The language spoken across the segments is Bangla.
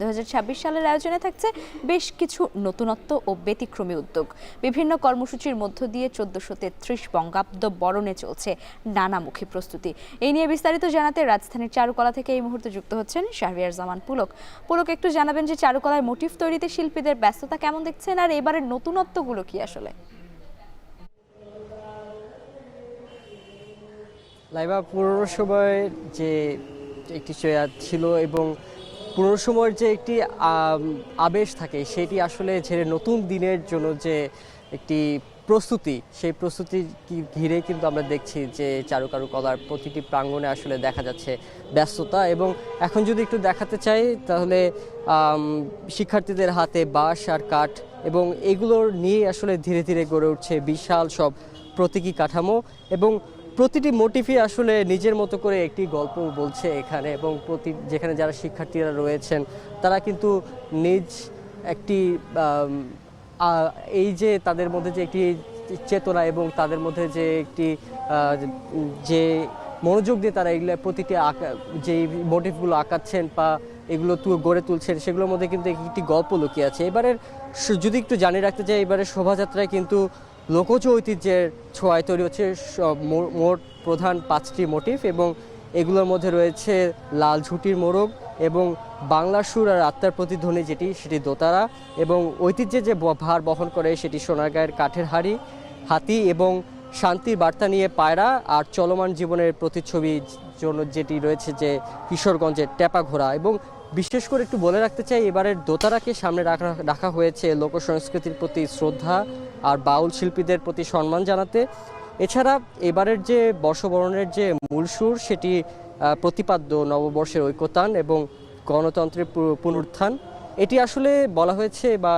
2026 সালের আয়োজনে থাকছে বেশ কিছু নতুনত্ব ও ব্যতিক্রমী উদ্যোগ। বিভিন্ন কর্মসূচির মধ্য দিয়ে 1433 বঙ্গাব্দ বরণে চলছে নানামুখী প্রস্তুতি। এই নিয়ে বিস্তারিত জানাতে রাজধানীর চারুকলা থেকে এই মুহূর্তে যুক্ত হচ্ছেন শাহরিয়ার জামান পুলক। পুলক, একটু জানাবেন যে চারুকলার মোটিভ তৈরিতে শিল্পীদের ব্যস্ততা কেমন দেখছেন, আর এবারের নতুনত্বগুলো কি আসলে? লাইবা পুরনো সময়ের যে একটি ছিল এবং পুরনো সময়ের যে একটি আবেশ থাকে সেটি আসলে ছেড়ে নতুন দিনের জন্য যে একটি প্রস্তুতি, সেই প্রস্তুতি ঘিরে কিন্তু আমরা দেখছি যে চারুকলার প্রতিটি প্রাঙ্গণে আসলে দেখা যাচ্ছে ব্যস্ততা। এবং এখন যদি একটু দেখাতে চাই তাহলে শিক্ষার্থীদের হাতে বাঁশ আর কাঠ এবং এগুলোর নিয়ে আসলে ধীরে ধীরে গড়ে উঠছে বিশাল সব প্রতীকী কাঠামো এবং প্রতিটি মোটিভই আসলে নিজের মতো করে একটি গল্প বলছে এখানে। এবং যেখানে যারা শিক্ষার্থীরা রয়েছেন তারা কিন্তু নিজ একটি এই যে তাদের মধ্যে যে একটি চেতনা এবং তাদের মধ্যে যে একটি যে মনোযোগ দিয়ে তারা এগুলো প্রতিটি যে মোটিভগুলো আঁকাচ্ছেন বা এগুলো গড়ে তুলছেন সেগুলোর মধ্যে কিন্তু একটি গল্প লুকিয়ে আছে। এবারের যদি একটু জানিয়ে রাখতে চাই, এবারের শোভাযাত্রায় কিন্তু লোকজ ঐতিহ্যের ছোঁয়ায় তৈরি হচ্ছে মোট প্রধান 5টি মোটিভ এবং এগুলোর মধ্যে রয়েছে লাল ঝুটির মোরগ এবং বাংলা সুর আর আত্মার প্রতিধ্বনি সেটি দোতারা এবং ঐতিহ্যে যে ভার বহন করে সেটি সোনারগাঁয়ের কাঠের হাতি এবং শান্তির বার্তা নিয়ে পায়রা আর চলমান জীবনের প্রতিচ্ছবির জন্য যেটি রয়েছে যে কিশোরগঞ্জের টেপা ঘোড়া। এবং বিশেষ করে একটু বলে রাখতে চাই, এবারের দোতারাকে সামনে রাখা হয়েছে লোকসংস্কৃতির প্রতি শ্রদ্ধা আর বাউল শিল্পীদের প্রতি সম্মান জানাতে। এছাড়া এবারের যে বর্ষবরণের যে মূল সুর সেটি প্রতিপাদ্য নববর্ষের ঐক্যতান এবং গণতন্ত্রের পুনরুত্থান। এটি আসলে বলা হয়েছে বা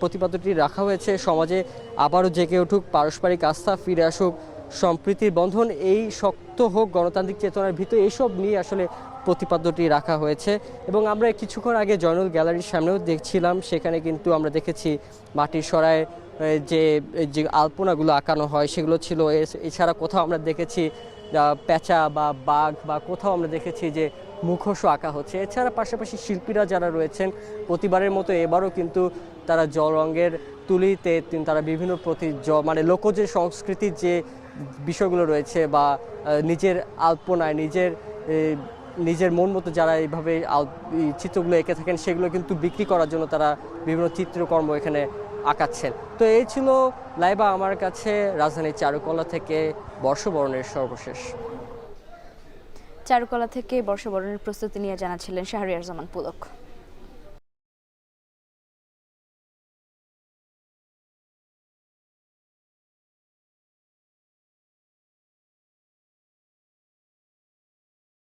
প্রতিপাদ্যটি রাখা হয়েছে সমাজে আবারও জেগে উঠুক পারস্পরিক আস্থা, ফিরে আসুক সম্প্রীতির বন্ধন, এই শক্ত হোক গণতান্ত্রিক চেতনার ভিতরে, এইসব নিয়ে আসলে প্রতিপাদ্যটি রাখা হয়েছে। এবং আমরা কিছুক্ষণ আগে জয়নুল গ্যালারির সামনেও দেখছিলাম, সেখানে কিন্তু আমরা দেখেছি মাটির সরায় যে আলপনাগুলো আঁকানো হয় সেগুলো ছিল। এছাড়া কোথাও আমরা দেখেছি পেঁচা বা বাঘ বা কোথাও আমরা দেখেছি যে মুখোশও আঁকা হচ্ছে। এছাড়া পাশাপাশি শিল্পীরা যারা রয়েছেন প্রতিবারের মতো এবারও কিন্তু তারা জল রঙের তুলিতে তারা বিভিন্ন মানে লোকজ সংস্কৃতির যে বিষয়গুলো রয়েছে বা নিজের আলপনায় নিজের মন মতো যারা এইভাবে চিত্রগুলো এঁকে থাকেন সেগুলো কিন্তু বিক্রি করার জন্য তারা বিভিন্ন চিত্রকর্ম এখানে আঁকাচ্ছেন। তো এই ছিল লাইবা আমার কাছে রাজধানীর চারুকলা থেকে বর্ষবরণের সর্বশেষ। চারুকলা থেকে বর্ষবরণের প্রস্তুতি নিয়ে জানাচ্ছিলেন শাহরিয়ার জামান পুলক।